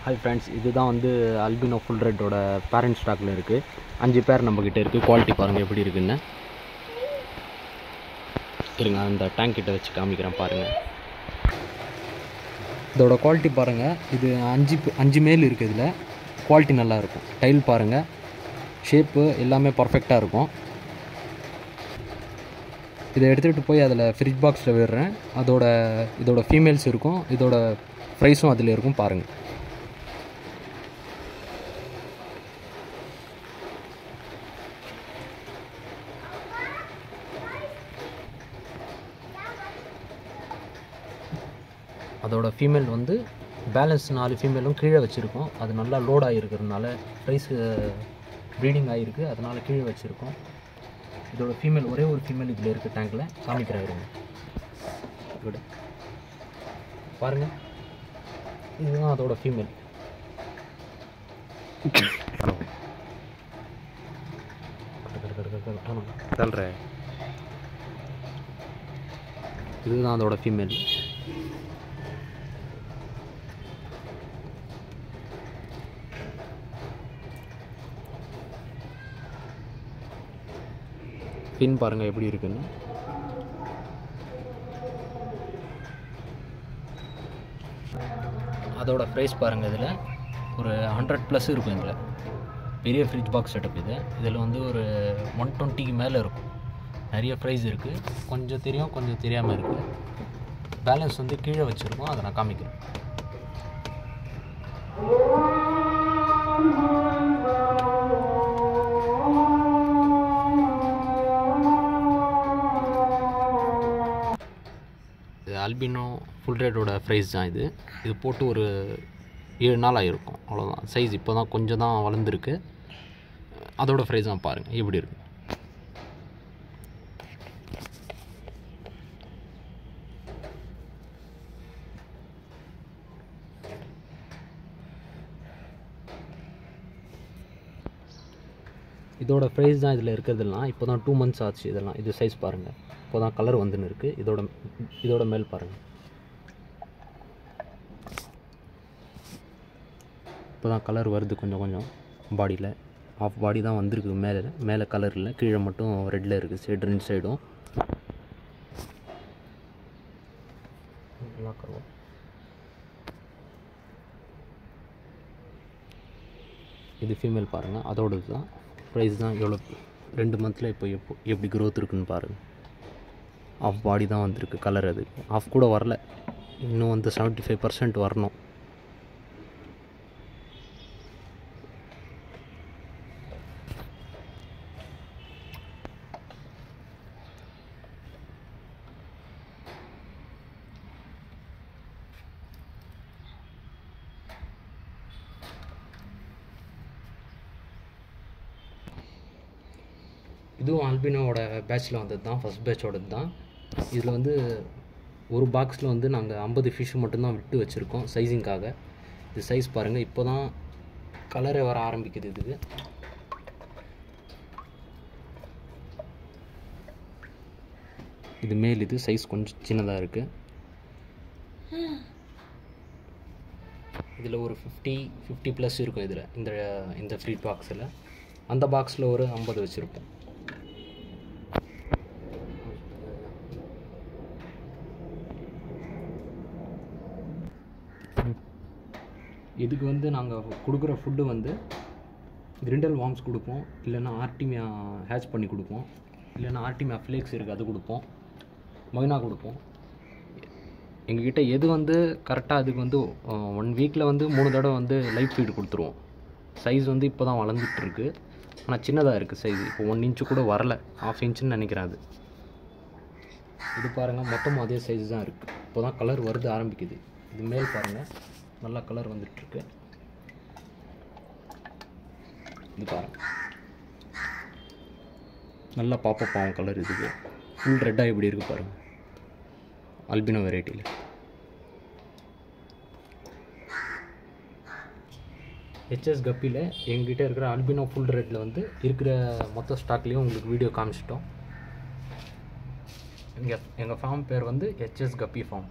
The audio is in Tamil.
ஹாய் ஃப்ரெண்ட்ஸ், இதுதான் வந்து அல்பினோ ஃபுல் ரெட்டோட பேரண்ட் ஸ்டாக்கில் இருக்குது. 5 பேர் நம்மக்கிட்ட இருக்குது. குவாலிட்டி பாருங்கள் எப்படி இருக்குன்னு. இருங்க, அந்த டேங்க் கிட்ட வச்சு காமிக்கிறேன் பாருங்கள். இதோட குவாலிட்டி பாருங்கள். இது 5 மேல் இருக்குது. இதில் குவாலிட்டி நல்லாயிருக்கும். டைல் பாருங்கள், ஷேப்பு எல்லாமே பர்ஃபெக்டாக இருக்கும். இதை எடுத்துகிட்டு போய் அதில் ஃப்ரிட்ஜ் பாக்ஸில் விடுறேன். இதோட ஃபீமேல்ஸ் இருக்கும், இதோட ப்ரைஸும் அதில் இருக்கும் பாருங்கள். அதோட ஃபீமேல் வந்து பேலன்ஸ் 4 ஃபீமேலும் கீழே வச்சுருக்கோம். அது நல்லா லோட் ஆகிருக்கிறதுனால ப்ரைஸு ப்ரீடிங் ஆகிருக்கு, அதனால் கீழே வச்சுருக்கோம். இதோட ஃபீமேல் ஒரே ஒரு ஃபீமேல் இதில் இருக்குது. டேங்கில் காமிக்கிறாருங்க. குட் பாருங்கள், இதுதான் அதோட ஃபீமேல். இதுதான் அதோட ஃபீமேல். பின் பாருங்கள் எப்படி இருக்குன்னு. அதோட ப்ரைஸ் பாருங்கள். இதில் ஒரு 100+ இருக்கும். இதில் பெரிய ஃப்ரிட்ஜ் பாக்ஸ் செட்டப். இதில் வந்து ஒரு 120க்கு மேலே இருக்கும். நிறைய ப்ரைஸ் இருக்குது. கொஞ்சம் தெரியும், கொஞ்சம் தெரியாமல் இருக்குது. பேலன்ஸ் வந்து கீழே வச்சுருக்கோம், அதை நான் காமிக்கிறேன். இது அல்பினோ ஃபுல் ரேட்டோட ப்ரைஸ் தான். இது போட்டு ஒரு 7 நாள் ஆகிருக்கும், அவ்வளோதான். சைஸ் இப்போ தான் கொஞ்சம் தான் வளர்ந்துருக்கு. அதோட ப்ரைஸ் தான் பாருங்கள் எப்படி இருக்குது. இதோட ப்ரைஸ் தான் இதில் இருக்கிறதுலாம். இப்போ தான் 2 months ஆச்சு. இதெல்லாம் இது சைஸ் பாருங்கள். இப்போ தான் கலர் வந்துன்னு இருக்குது. இதோட மேல் பாருங்கள். இப்போ தான் கலர் வருது கொஞ்சம் கொஞ்சம். பாடியில் ஆஃப் பாடி தான் வந்திருக்கு. மேலே கலர் இல்லை, கீழே மட்டும் ரெட்டில் இருக்குது. சைடு 2 சைடும். இது ஃபீமேல் பாருங்கள். அதோட தான் ப்ரைஸ் தான். எவ்வளோ 2 monthல இப்போ எப்படி க்ரோத் இருக்குன்னு பாருங்கள். ஆஃப் பாடி தான் வந்திருக்கு. கலர் அது ஆஃப் கூட வரல, இன்னும் வந்து 75% வரணும். இதுவும் அல்பினோவோட பேட்சில் வந்தது தான், ஃபஸ்ட் பேட்சோடது தான். இதில் வந்து ஒரு பாக்ஸில் வந்து நாங்கள் 50 ஃபிஷ் மட்டும்தான் விட்டு வச்சுருக்கோம் சைஸிங்காக. இது சைஸ் பாருங்கள். இப்போ தான் கலரே வர ஆரம்பிக்குது. இது மேல். இது சைஸ் கொஞ்சம் சின்னதாக இருக்குது. இதில் ஒரு 50+ இருக்கும். இதில் இந்த ஃப்ரீ பாக்ஸில். அந்த பாக்ஸில் ஒரு 50 வச்சுருப்போம். இதுக்கு வந்து நாங்கள் கொடுக்குற ஃபுட்டு வந்து கிரிண்டல் வார்ம்ஸ் கொடுப்போம், இல்லைன்னா ஆர்டிமியா ஹேட்ச் பண்ணி கொடுப்போம், இல்லைன்னா ஆர்டிமியா ஃப்ளேக்ஸ் இருக்குது அது கொடுப்போம், மொய்னா கொடுப்போம். எங்ககிட்ட எது வந்து கரெக்டாக அதுக்கு வந்து 1 வீக்கில் வந்து 3 தடவை வந்து லைட் ஃபீடு கொடுத்துருவோம். சைஸ் வந்து இப்போ தான் வளர்ந்துட்டுருக்கு, ஆனால் சின்னதாக இருக்குது சைஸ். இப்போ 1 inch கூட வரல, 1/2 inchன்னு நினைக்கிறேன். இது பாருங்கள், மொத்தமும் அதே சைஸ் தான் இருக்குது. இப்போ தான் கலர் வருது ஆரம்பிக்குது. இது மேல் பாருங்கள், நல்லா கலர் வந்துட்டுருக்கு. இது பாருங்கள், நல்லா பாப்பப் ஆகும் கலர். இதுக்கு ஃபுல் ரெட்டாக எப்படி இருக்குது பாருங்கள், அல்பினோ வெரைட்டியில். ஹெச்எஸ் கப்பியில் எங்ககிட்ட இருக்கிற அல்பினோ ஃபுல் ரெட்டில் வந்து இருக்கிற மொத்த ஸ்டாக்லேயும் உங்களுக்கு வீடியோ காமிச்சிட்டோம். எங்கள் ஃபார்ம் பேர் வந்து ஹெச்எஸ் கப்பி ஃபார்ம்.